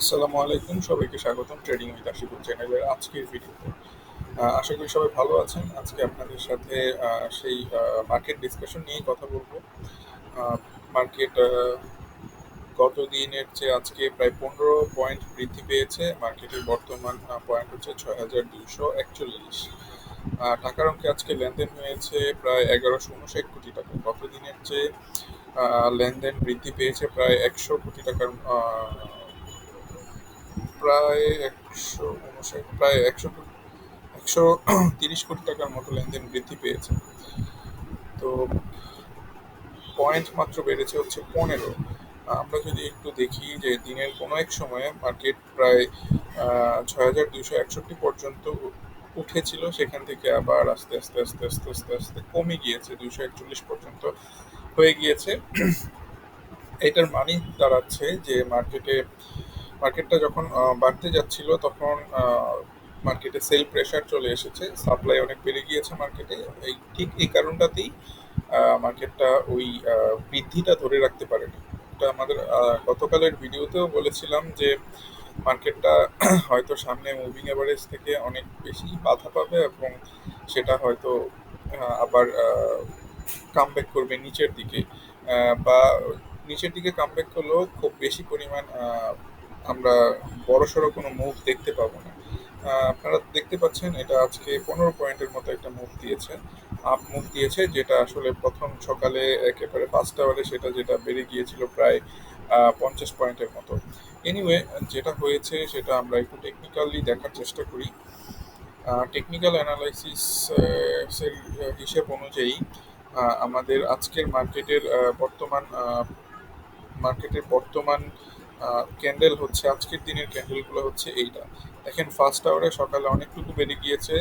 আসসালামু আলাইকুম, সবাইকে স্বাগতম ট্রেডিং উইথ আশিকুল চ্যানেলের আজকের ভিডিওতে। আশা করি সবাই ভালো আছেন। আজকে আপনাদের সাথে সেই মার্কেট ডিসকাশন নিয়েই কথা বলবো। মার্কেট গত দিনের চেয়ে আজকে প্রায় 15 পয়েন্ট বৃদ্ধি পেয়েছে। মার্কেটের বর্তমান পয়েন্ট হচ্ছে ৬,২৪১। টাকার অঙ্কে আজকে লেনদেন হয়েছে প্রায় ১১৫৯ কোটি টাকা। গত দিনের চেয়ে লেনদেন বৃদ্ধি পেয়েছে প্রায় ১০০ কোটি টাকার, প্রায় ১৫৯, প্রায় ১৩০ কোটি টাকার মতো লেনদেন বৃদ্ধি পেয়েছে। তো পয়েন্ট মাত্র বেড়েছে হচ্ছে 15। আমরা যদি একটু দেখি যে দিনের কোনো এক সময়ে মার্কেট প্রায় ৬,২৬১ পর্যন্ত উঠেছিল, সেখান থেকে আবার আস্তে আস্তে আস্তে আস্তে আস্তে আস্তে কমে গিয়েছে, ২৪১ পর্যন্ত হয়ে গিয়েছে। এটার মানেই দাঁড়াচ্ছে যে মার্কেটটা যখন বাড়তে যাচ্ছিল তখন মার্কেটে সেল প্রেশার চলে এসেছে, সাপ্লাই অনেক বেড়ে গিয়েছে মার্কেটে। ঠিক এই কারণটাতেই মার্কেটটা ওই বৃদ্ধিটা ধরে রাখতে পারেনি। এটা আমাদের গতকালের ভিডিওতেও বলেছিলাম যে মার্কেটটা হয়তো সামনে মুভিং অ্যাভারেজ থেকে অনেক বেশি বাধা পাবে এবং সেটা হয়তো আবার কামব্যাক করবে নিচের দিকে, বা নিচের দিকে কামব্যাক করলেও খুব বেশি পরিমাণ আমরা বড়সড় কোনো মুভ দেখতে পাবো না। আপনারা দেখতে পাচ্ছেন এটা আজকে 15 পয়েন্টের মতো একটা মুভ দিয়েছে, আপ মুভ দিয়েছে, যেটা আসলে প্রথম সকালে একেবারে ফার্স্ট আওয়ারে সেটা যেটা বেড়ে গিয়েছিল প্রায় 50 পয়েন্টের মতো। এনিওয়ে, যেটা হয়েছে সেটা আমরা একটু টেকনিক্যালি দেখার চেষ্টা করি। টেকনিক্যাল অ্যানালাইসিস এর হিসেব অনুযায়ী আমাদের আজকের মার্কেটের বর্তমান ক্যান্ডেল হচ্ছে, আজকের দিনের ক্যান্ডেলগুলো হচ্ছে এইটা। দেখেন, ফার্স্ট আওয়ারে সকালে অনেকটুকু বেড়ে গিয়েছে,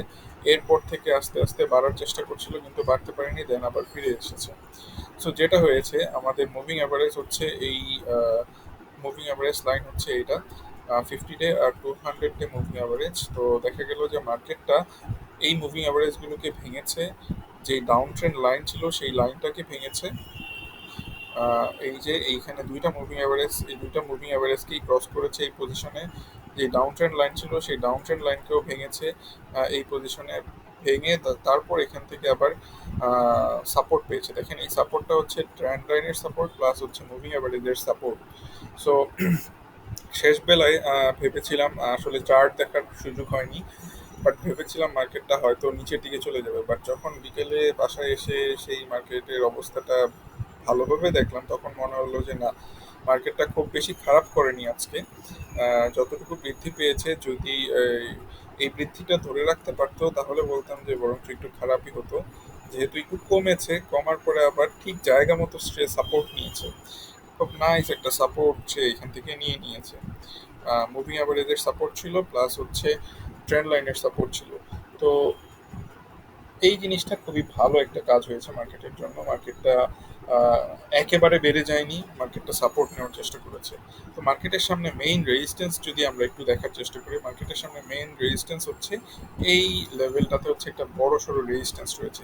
এরপর থেকে আস্তে আস্তে বাড়ার চেষ্টা করছিল কিন্তু বাড়তে পারেনি, দেন আবার ফিরে এসেছে। সো যেটা হয়েছে, আমাদের মুভিং অ্যাভারেজ হচ্ছে এই মুভিং অ্যাভারেজ লাইন হচ্ছে এইটা, 50 ডে আর 200 ডে মুভিং অ্যাভারেজ। তো দেখা গেল যে মার্কেটটা এই মুভিং অ্যাভারেজগুলোকে ভেঙেছে, যে ডাউন ট্রেন্ড লাইন ছিল সেই লাইনটাকে ভেঙেছে। এই যে এইখানে দুইটা মুভিং অ্যাভারেজকেই ক্রস করেছে এই পজিশনে। যে ডাউন ট্রেন্ড লাইন ছিল সেই ডাউন ট্রেন্ড লাইনকেও ভেঙেছে এই পজিশনে, ভেঙে তারপর এখান থেকে আবার সাপোর্ট পেয়েছে। দেখেন, এই সাপোর্টটা হচ্ছে ট্রেন্ড লাইনের সাপোর্ট প্লাস হচ্ছে মুভিং অ্যাভারেজের সাপোর্ট। সো শেষ বেলায় ভেবেছিলাম, আসলে চার্ট দেখার সুযোগ হয়নি, বাট ভেবেছিলাম মার্কেটটা হয়তো নিচের দিকে চলে যাবে। বাট যখন বিকেলে বাসায় এসে সেই মার্কেটের অবস্থাটা ভালোভাবে দেখলাম, তখন মনে হলো যে না, মার্কেটটা খুব বেশি খারাপ করেনি আজকে। যতটুকু বৃদ্ধি পেয়েছে, যদি এই বৃদ্ধিটা ধরে রাখতে পারতো তাহলে বলতাম যে বরঞ্চ একটু খারাপই হতো। যেহেতু একটু কমেছে, কমার পরে আবার ঠিক জায়গা মতো সে সাপোর্ট নিয়েছে, খুব নাইস একটা সাপোর্ট সে এখান থেকে নিয়ে নিয়েছে। মুভিং অ্যাভারেজের সাপোর্ট ছিল প্লাস হচ্ছে ট্রেন্ড লাইনের সাপোর্ট ছিল। তো এই জিনিসটা খুবই ভালো একটা কাজ হয়েছে মার্কেটের জন্য। মার্কেটটা আহ, একেবারে বেড়ে যায়নি, মার্কেটটা সাপোর্ট নেওয়ার চেষ্টা করেছে। তো মার্কেটের সামনে মেইন রেজিস্ট্যান্স যদি আমরা একটু দেখার চেষ্টা করি, মার্কেটের সামনে মেইন রেজিস্ট্যান্স হচ্ছে এই লেভেলটাতে, হচ্ছে একটা বড় সড়ো রেজিস্ট্যান্স রয়েছে।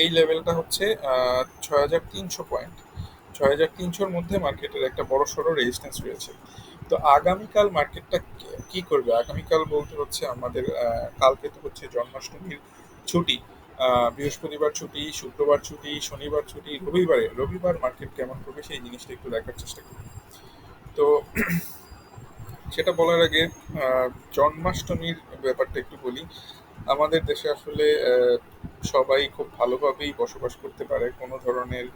এই লেভেলটা হচ্ছে ৬,৩০০ পয়েন্ট। ৬,৩০০-র মধ্যে মার্কেটের একটা বড় সড়ো রেজিস্ট্যান্স রয়েছে। তো আগামীকাল মার্কেটটা কি করবে? আগামীকাল বলতে হচ্ছে আমাদের কালকে তো হচ্ছে জন্মাষ্টমীর ছুটি। বৃহস্পতিবার ছুটি, শুক্রবার ছুটি, শনিবার ছুটি, রবিবার মার্কেট কেমন করবে সেই জিনিসটা একটু দেখার চেষ্টা করি। তো সেটা বলার আগে আহ, জন্মাষ্টমীর ব্যাপারটা একটু বলি। আমাদের দেশে আসলে সবাই খুব ভালোভাবেই বসবাস করতে পারে, কোনো ধরনের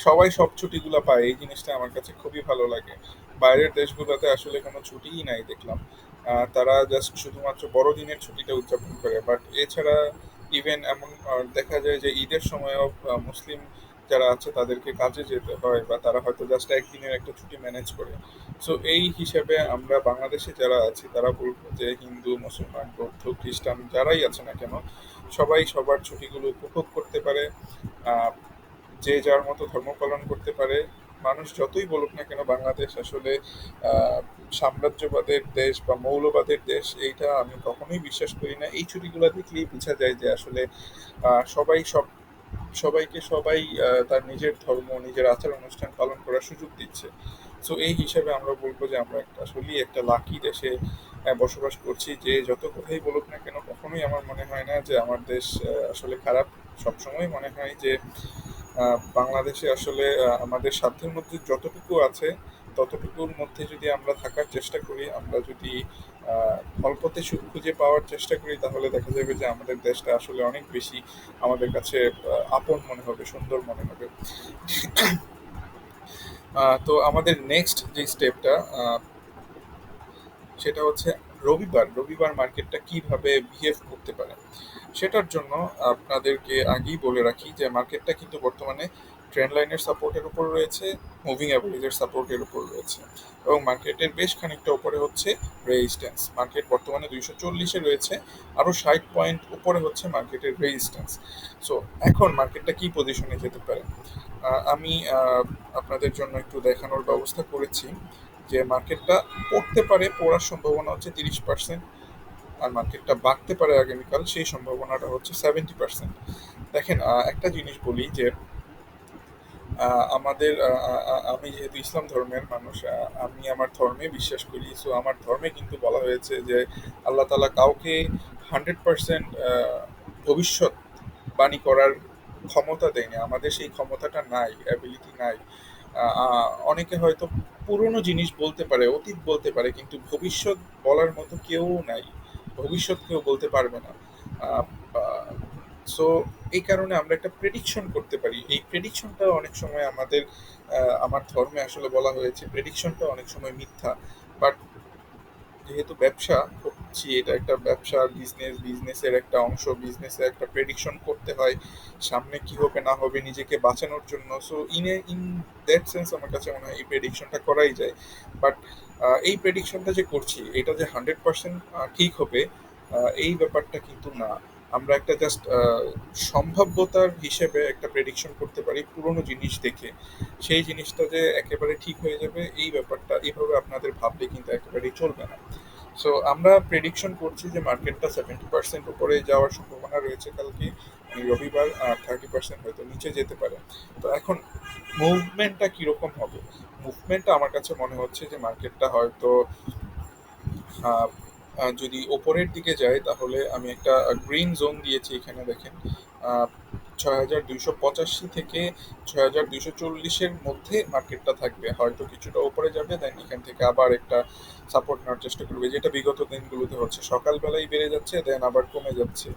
সবাই সব ছুটিগুলো পায়, এই জিনিসটা আমার কাছে খুবই ভালো লাগে। বাইরের দেশগুলোতে আসলে কোনো ছুটিই নাই দেখলাম। তারা জাস্ট শুধুমাত্র বড়দিনের ছুটিটা উদযাপন করে, বাট এছাড়া ইভেন এমন দেখা যায় যে ঈদের সময়ও মুসলিম যারা আছে তাদেরকে কাজে যেতে হয়, বা তারা হয়তো জাস্ট একদিনের একটা ছুটি ম্যানেজ করে। সো এই হিসেবে আমরা বাংলাদেশে যারা আছি তারা বলবো যে হিন্দু, মুসলমান, বৌদ্ধ, খ্রিস্টান যারাই আছে না কেন, সবাই সবার ছুটিগুলো উপভোগ করতে পারে। আহ, যে যার মতো ধর্ম পালন করতে পারে। মানুষ যতই বলুক না কেন বাংলাদেশ আসলে আহ, সাম্রাজ্যবাদের দেশ বা মৌলবাদের দেশ, এইটা আমি কখনোই বিশ্বাস করি না। এই ছুটিগুলো দেখলেই বোঝা যায় যে আসলে সবাইকে সবাই তার নিজের ধর্ম, নিজের আচার অনুষ্ঠান পালন করার সুযোগ দিচ্ছে। সো এই হিসাবে আমরা বলবো যে আমরা একটা আসলেই একটা লাকি দেশে বসবাস করছি। যে যত কথাই বলুক না কেন, কখনোই আমার মনে হয় না যে আমার দেশ আসলে খারাপ। সবসময় মনে হয় যে বাংলাদেশে আসলে আমাদের সাধ্যের মধ্যে যতটুকু আছে ততটুকুর মধ্যে যদি আমরা থাকার চেষ্টা করি, আমরা যদি অল্পতে সুখ খুঁজে পাওয়ার চেষ্টা করি, তাহলে দেখা যাবে যে আমাদের দেশটা আসলে অনেক বেশি আমাদের কাছে আপন মনে হবে, সুন্দর মনে হবে। তো আমাদের নেক্সট যে স্টেপটা সেটা হচ্ছে রবিবার রবিবার মার্কেটটা কিভাবে বিহেভ করতে পারে। সেটার জন্য আপনাদেরকে আগেই বলে রাখি যে মার্কেটটা কিন্তু বর্তমানে ট্রেন্ড লাইনের সাপোর্টের উপর রয়েছে, মুভিং অ্যাভারেজের সাপোর্টের উপর রয়েছে, এবং মার্কেটের বেশ খানিকটা উপরে হচ্ছে রেজিস্ট্যান্স। মার্কেট বর্তমানে 240-এ রয়েছে, আরও 60 পয়েন্ট উপরে হচ্ছে মার্কেটের রেজিস্ট্যান্স। সো এখন মার্কেটটা কি পজিশনে যেতে পারে, আমি আপনাদের জন্য একটু দেখানোর ব্যবস্থা করেছি যে মার্কেটটা পড়তে পারে, পড়ার সম্ভাবনা হচ্ছে 30%, আর মার্কেটটা বাড়তে পারে আগামীকাল, সেই সম্ভাবনাটা হচ্ছে 70%। দেখেন, একটা জিনিস বলি যে আমাদের আমি যেহেতু ইসলাম ধর্মের মানুষ, আমি আমার ধর্মে বিশ্বাস করি। সো আমার ধর্মে কিন্তু বলা হয়েছে যে আল্লাহ তালা কাউকে 100% ভবিষ্যৎ বাণী করার ক্ষমতা দেয়নি, আমাদের সেই ক্ষমতাটা নাই, অ্যাবিলিটি নাই। অনেকে হয়তো পুরনো জিনিস বলতে পারে, অতীত বলতে পারে, কিন্তু ভবিষ্যৎ বলার মতো কেউ নাই, ভবিষ্যৎ কেউ বলতে পারবে না। সো এই কারণে আমরা একটা প্রেডিকশন করতে পারি, এই প্রেডিকশনটা অনেক সময় আমাদের আমার ধর্মে আসলে বলা হয়েছে প্রেডিকশনটা অনেক সময় মিথ্যা। বাট যেহেতু ব্যবসা করছি, এটা একটা ব্যবসা, বিজনেস, বিজনেসের একটা অংশ, বিজনেসে একটা প্রেডিকশন করতে হয় সামনে কি হবে না হবে নিজেকে বাঁচানোর জন্য। সো ইন দ্যাট সেন্স আমার কাছে মনে হয় এই প্রেডিকশনটা করাই যায়। বাট এই প্রেডিকশনটা যে করছি এটা যে 100% ঠিক হবে, এই ব্যাপারটা কিন্তু না। আমরা একটা জাস্ট সম্ভাব্যতার হিসেবে একটা প্রেডিকশন করতে পারি পুরোনো জিনিস দেখে। সেই জিনিসটা যে একেবারে ঠিক হয়ে যাবে এই ব্যাপারটা এইভাবে আপনাদের ভাবলে কিন্তু একেবারেই চলবে না। সো আমরা প্রেডিকশন করছি যে মার্কেটটা 70% উপরে যাওয়ার সম্ভাবনা রয়েছে কালকে, মানে রবিবার, আর 30% হয়তো নিচে যেতে পারে। তো এখন মুভমেন্টটা কিরকম হবে? মুভমেন্টটা আমার কাছে মনে হচ্ছে যে মার্কেটটা হয়তো আহ, যদি ওপরের দিকে যায় তাহলে আমি একটা গ্রিন জোন দিয়েছি এখানে দেখেন, 6285 থেকে 6240-এর মধ্যে মার্কেটটা থাকবে, হয়তো কিছুটা উপরে যাবে, দেন এখান থেকে আবার একটা সাপোর্ট নেওয়ার চেষ্টা করবে, যেটা বিগত দিনগুলোতে হচ্ছে সকালবেলায় বেড়ে যাচ্ছে দেন আবার কমে যাচ্ছে,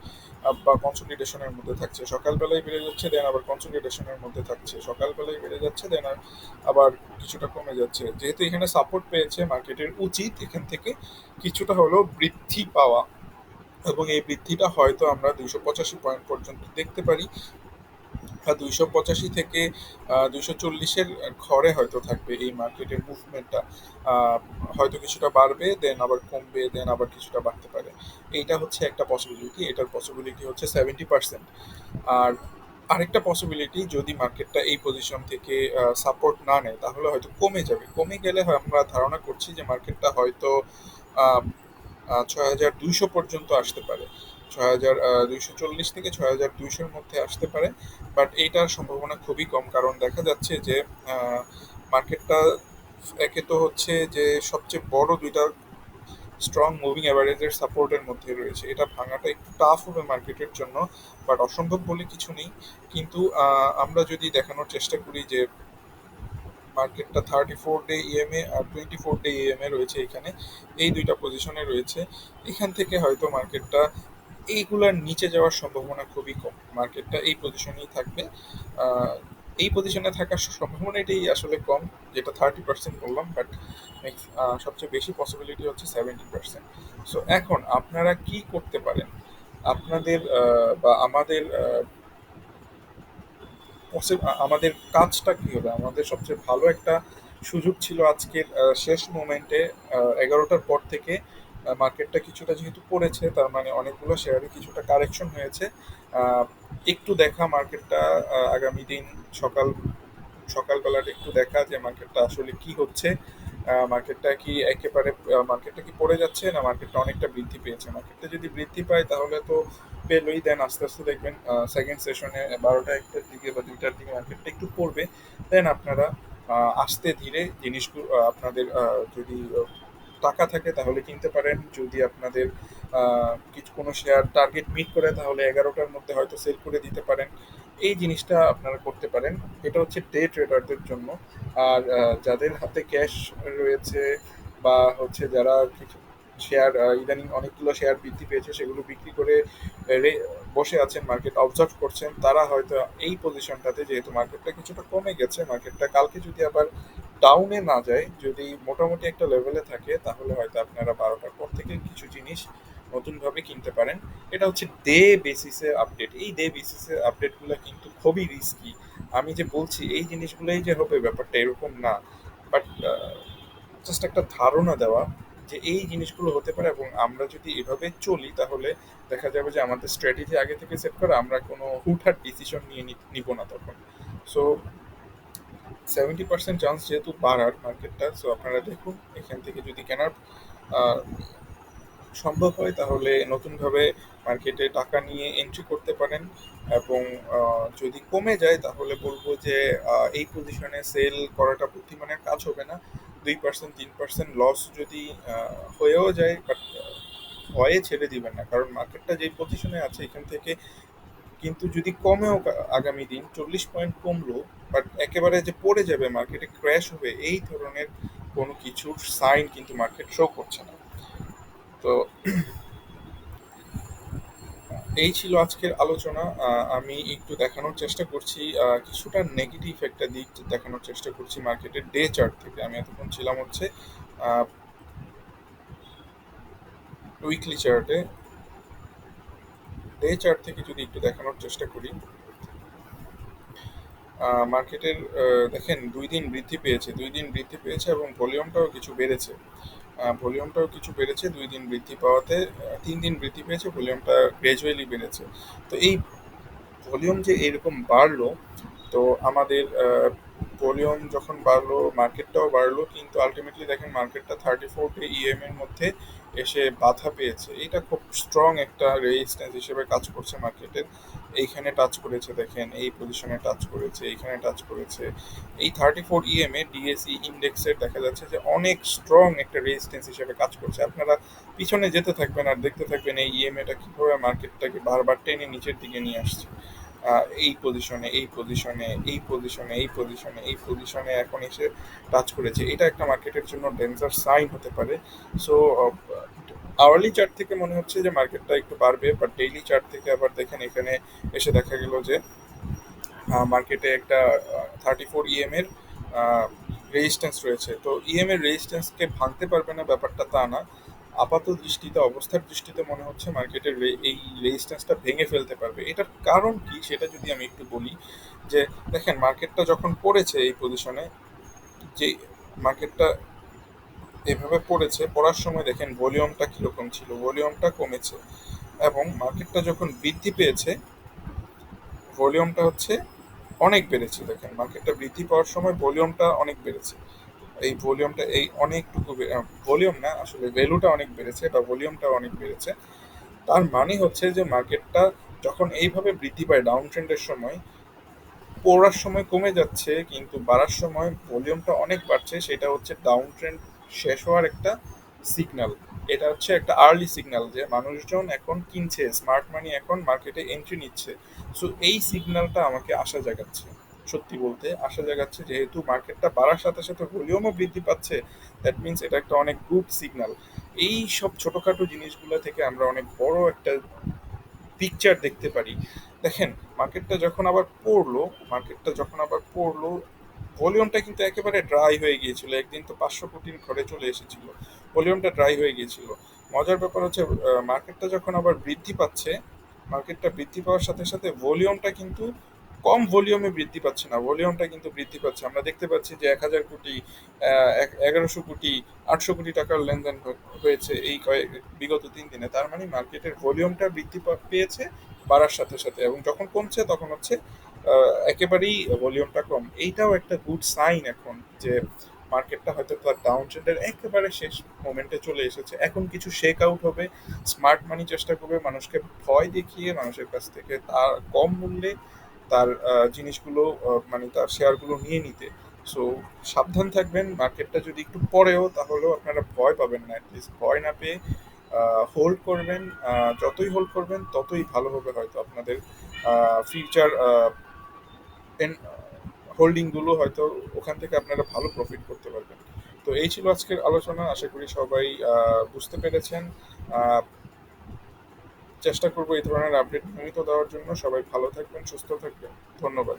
বা কনসোলিডেশনের মধ্যে থাকছে, সকালবেলায় বেড়ে যাচ্ছে দেন আবার কনসোলিডেশনের মধ্যে থাকছে, সকালবেলায় বেড়ে যাচ্ছে দেন আবার কিছুটা কমে যাচ্ছে। যেহেতু এখানে সাপোর্ট পেয়েছে, মার্কেটের উচিত এখান থেকে কিছুটা হলেও বৃদ্ধি পাওয়া, এবং এই বৃদ্ধিটা হয়তো আমরা 285 পয়েন্ট পর্যন্ত দেখতে পারি, বা 285 থেকে 240-এর ঘরে হয়তো থাকবে এই মার্কেটের মুভমেন্টটা। হয়তো কিছুটা বাড়বে দেন আবার কমবে দেন আবার কিছুটা বাড়তে পারে। এইটা হচ্ছে একটা পসিবিলিটি, এটার পসিবিলিটি হচ্ছে 70%। আর আরেকটা পসিবিলিটি, যদি মার্কেটটা এই পজিশন থেকে সাপোর্ট না নেয় তাহলে হয়তো কমে যাবে, কমে গেলে আমরা ধারণা করছি যে মার্কেটটা হয়তো 6200 পর্যন্ত আসতে পারে, 6240 থেকে 6200-এর মধ্যে আসতে পারে। বাট এইটার সম্ভাবনা খুবই কম, কারণ দেখা যাচ্ছে যে মার্কেটটা একে তো হচ্ছে যে সবচেয়ে বড় দুইটা স্ট্রং মুভিং অ্যাভারেজের সাপোর্টের মধ্যে রয়েছে, এটা ভাঙাটা একটু টাফ হবে মার্কেটের জন্য। বাট অসম্ভব বলে কিছু নেই। কিন্তু আমরা যদি দেখানোর চেষ্টা করি যে মার্কেটটা 34 ডে ইএমএ আর 24 ডে ইএমএ রয়েছে এখানে, এই দুইটা পজিশনে রয়েছে, এখান থেকে হয়তো মার্কেটটা এইগুলার নিচে যাওয়ার সম্ভাবনা খুবই কম, মার্কেটটা এই পজিশনেই থাকবে। আহ, এই পজিশনে থাকার সম্ভাবনা এটাই আসলে কম, যেটা 30% বললাম। বাট সবচেয়ে বেশি পসিবিলিটি হচ্ছে 70%। সো এখন আপনারা কি করতে পারেন, আপনাদের বা আমাদের আমাদের কাজটা কি হবে, আমাদের সবচেয়ে ভালো একটা সুযোগ ছিল আজকের শেষ মোমেন্টে 11টার পর থেকে মার্কেটটা কিছুটা যেহেতু পড়েছে, তার মানে অনেকগুলো শেয়ারে কিছুটা কারেকশন হয়েছে। আহ, একটু দেখা মার্কেটটা আগামী দিন সকাল সকালবেলাটা একটু দেখা যে মার্কেটটা আসলে কি হচ্ছে, মার্কেটটা কি একেবারে মার্কেটটা কি পড়ে যাচ্ছে না মার্কেটটা অনেকটা বৃদ্ধি পেয়েছে। মার্কেটটা যদি বৃদ্ধি পায় তাহলে তো পেলোই, দেন আস্তে আস্তে দেখবেন সেকেন্ড সেশনে 12টা 1টার দিকে বা 2টার দিকে মার্কেটটা একটু পড়বে, দেন আপনারা আস্তে ধীরে জিনিসগুলো আপনাদের যদি টাকা থাকে তাহলে কিনতে পারেন। যদি আপনাদের কিছু কোনো শেয়ার টার্গেট মিট করে তাহলে 11টার মধ্যে হয়তো সেল করে দিতে পারেন। এই জিনিসটা আপনারা করতে পারেন। এটা হচ্ছে ডে ট্রেডারদের জন্য। আর যাদের হাতে ক্যাশ রয়েছে বা হচ্ছে যারা কিছু শেয়ার ইদানিং অনেকগুলো শেয়ার বৃদ্ধি পেয়েছে সেগুলো বিক্রি করে বসে আছেন, মার্কেট অবজার্ভ করছেন, তারা হয়তো এই পজিশনটাতে, যেহেতু মার্কেটটা কিছুটা কমে গেছে, মার্কেটটা কালকে যদি আবার ডাউনে না যায়, যদি মোটামুটি একটা লেভেলে থাকে, তাহলে হয়তো আপনারা 12টার পর থেকে কিছু জিনিস নতুনভাবে কিনতে পারেন। এটা হচ্ছে ডে বেসিসে আপডেট। এই ডে বেসিসে আপডেটগুলো কিন্তু খুবই রিস্কি। আমি যে বলছি এই জিনিসগুলোই যে হবে ব্যাপারটা এরকম না, বাট জাস্ট একটা ধারণা দেওয়া যে এই জিনিসগুলো হতে পারে। এবং আমরা যদি এভাবে চলি তাহলে দেখা যাবে যে আমাদের স্ট্র্যাটেজি আগে থেকে সেট করা, আমরা কোনো হুটহাট ডিসিশন নিয়ে নিব না তখন। সো 70% চান্স যেহেতু বাড়ার মার্কেটটা, সো আপনারা দেখুন এখান থেকে যদি কেনার আহ, সম্ভব হয় তাহলে নতুনভাবে মার্কেটে টাকা নিয়ে এন্ট্রি করতে পারেন। এবং যদি কমে যায় তাহলে বলবো যে এই পজিশনে সেল করাটা বুদ্ধিমানের কাজ হবে না। 2% 3% লস যদি হয়েও যায়, বাট ভয়ে ছেড়ে দিবেন না, কারণ মার্কেটটা যে পজিশনে আছে এখান থেকে কিন্তু যদি কমেও আগামী দিন 40 পয়েন্ট কমলো, বাট একেবারে যে পড়ে যাবে, মার্কেটে ক্র্যাশ হবে, এই ধরনের কোনো কিছুর সাইন কিন্তু মার্কেট শো করছে না। তো এই ছিল আজকের আলোচনা। আমি একটু দেখানোর চেষ্টা করছি কিছুটা নেগেটিভ একটা দিক দেখানোর চেষ্টা করছি মার্কেটের ডে চার্ট থেকে। আমি এতক্ষণ ছিলাম হচ্ছে উইকলি চার্টে। ডে চার্ট থেকে যদি একটু দেখানোর চেষ্টা করি, মার্কেটের দেখেন 2 দিন বৃদ্ধি পেয়েছে, 2 দিন বৃদ্ধি পেয়েছে এবং ভলিউমটাও কিছু বেড়েছে। ভলিউমটাও কিছু বেড়েছে 2 দিন বৃদ্ধি পাওয়াতে। 3 দিন বৃদ্ধি পেয়েছে, ভলিউমটা গ্র্যাজুয়ালি বেড়েছে। তো এই ভলিউম যে এরকম বাড়লো, তো আমাদের ভলিউম যখন বাড়লো মার্কেটটাও বাড়লো, কিন্তু আলটিমেটলি দেখেন মার্কেটটা 34 ইএম এর মধ্যে এসে বাধা পেয়েছে। এটা খুব স্ট্রং একটা রেজিস্ট্যান্স হিসেবে কাজ করছে মার্কেটের। এইখানে টাচ করেছে, দেখেন এই পজিশনে টাচ করেছে, এইখানে টাচ করেছে। এই 34 এ ডিএসই ইন্ডেক্সের দেখা যাচ্ছে যে অনেক স্ট্রং একটা রেজিস্ট্যান্স হিসেবে কাজ করছে। আপনারা পিছনে যেতে থাকবেন আর দেখতে থাকবেন এই ইএমএটা কিভাবে মার্কেটটাকে বারবার টেনে নিচের দিকে নিয়ে আসছে। এই পজিশনে, এই পজিশনে, এই পজিশনে, এই পজিশনে, এই পজিশনে এখন এসে টাচ করেছে। এটা একটা মার্কেটের জন্য ডেঞ্জার সাইন হতে পারে। সো আওয়ারলি চার্ট থেকে মনে হচ্ছে যে মার্কেটটা একটু বাড়বে, বাট ডেইলি চার্ট থেকে আবার দেখেন এখানে এসে দেখা গেল যে মার্কেটে একটা 34 এর রেজিস্ট্যান্স রয়েছে। তো এর রেজিস্ট্যান্সকে ভাঙতে পারবে না ব্যাপারটা তা না। আপাত দৃষ্টিতে, অবস্থার দৃষ্টিতে মনে হচ্ছে মার্কেটের এই রেজিস্ট্যান্সটা ভেঙে ফেলতে পারবে। এটার কারণ কি সেটা যদি আমি একটু বলি, যে দেখেন মার্কেটটা যখন পড়েছে এই পজিশনে, যে মার্কেটটা এভাবে পড়েছে, পড়ার সময় দেখেন ভলিউমটা কিরকম ছিল, ভলিউমটা কমেছে। এবং মার্কেটটা যখন বৃদ্ধি পেয়েছে, ভলিউমটা হচ্ছে অনেক বেড়েছে। দেখেন মার্কেটটা বৃদ্ধি পাওয়ার সময় ভলিউমটা অনেক বেড়েছে। এই ভলিউমটা এই অনেকটুকু ভলিউম না, আসলে ভ্যালুটা অনেক বেড়েছে বা ভলিউমটা অনেক বেড়েছে। তার মানে হচ্ছে যে মার্কেটটা যখন এইভাবে বৃদ্ধি পায় ডাউন ট্রেন্ডের সময়, পড়ার সময় কমে যাচ্ছে কিন্তু বাড়ার সময় ভলিউমটা অনেক বাড়ছে, সেটা হচ্ছে ডাউন ট্রেন্ড শেষ হওয়ার একটা সিগন্যাল। এটা হচ্ছে একটা আর্লি সিগন্যাল যে মানুষজন এখন কিনছে, স্মার্ট মানি এখন মার্কেটে এন্ট্রি নিচ্ছে। সো এই সিগন্যালটা আমাকে আশা জাগাচ্ছে, সত্যি বলতে আশা জাগাচ্ছে। যেহেতু মার্কেটটা বাড়ার সাথে সাথে ভলিউমও বৃদ্ধি পাচ্ছে, দ্যাট মিনস এটা একটা অনেক গুড সিগন্যাল। এই সব ছোটখাটো জিনিসগুলো থেকে আমরা অনেক বড় একটা পিকচার দেখতে পারি। দেখেন মার্কেটটা যখন আবার পড়লো, মার্কেটটা যখন আবার পড়লো, ভলিউমটা কিন্তু একেবারে ড্রাই হয়ে গিয়েছিল। একদিন তো 500 কোটির ঘরে চলে এসেছিল, ভলিউমটা ড্রাই হয়ে গিয়েছিল। মজার ব্যাপার হচ্ছে মার্কেটটা যখন আবার বৃদ্ধি পাচ্ছে, মার্কেটটা বৃদ্ধি পাওয়ার সাথে সাথে ভলিউমটা কিন্তু কম ভলিউমে বৃদ্ধি পাচ্ছে না, ভলিউমটা কিন্তু বৃদ্ধি পাচ্ছে। আমরা দেখতে পাচ্ছি যে 1000 কোটি, 1100 কোটি, 800 কোটি টাকার লেনদেন হয়েছে এই বিগত 3 দিনে। তার মানে মার্কেটের ভলিউমটা বৃদ্ধি পেয়েছে বাড়ার সাথে সাথে, এবং যখন কমছে তখন হচ্ছে একেবারেই ভলিউমটা কম। এইটাও একটা গুড সাইন এখন, যে মার্কেটটা হয়তো তার ডাউন ট্রেন্ডের একেবারে শেষ মোমেন্টে চলে এসেছে। এখন কিছু শেক আউট হবে, স্মার্ট মানি চেষ্টা করবে মানুষকে ভয় দেখিয়ে মানুষের কাছ থেকে তার কম মূল্যে তার জিনিসগুলো মানে তার শেয়ারগুলো নিয়ে নিতে। সো সাবধান থাকবেন, মার্কেটটা যদি একটু পড়েও তাহলেও আপনারা ভয় পাবেন না, অ্যাটলিস্ট ভয় না পেয়ে হোল্ড করবেন। যতই হোল্ড করবেন ততই ভালো হবে হয়তো আপনাদের ফিউচার হোল্ডিংগুলো হয়তো ওখান থেকে আপনারা ভালো প্রফিট করতে পারবেন। তো এই ছিল আজকের আলোচনা, আশা করি সবাই বুঝতে পেরেছেন। আহ, চেষ্টা করবো এই ধরনের আপডেট নিয়মিত দেওয়ার জন্য। সবাই ভালো থাকবেন, সুস্থ থাকবেন। ধন্যবাদ।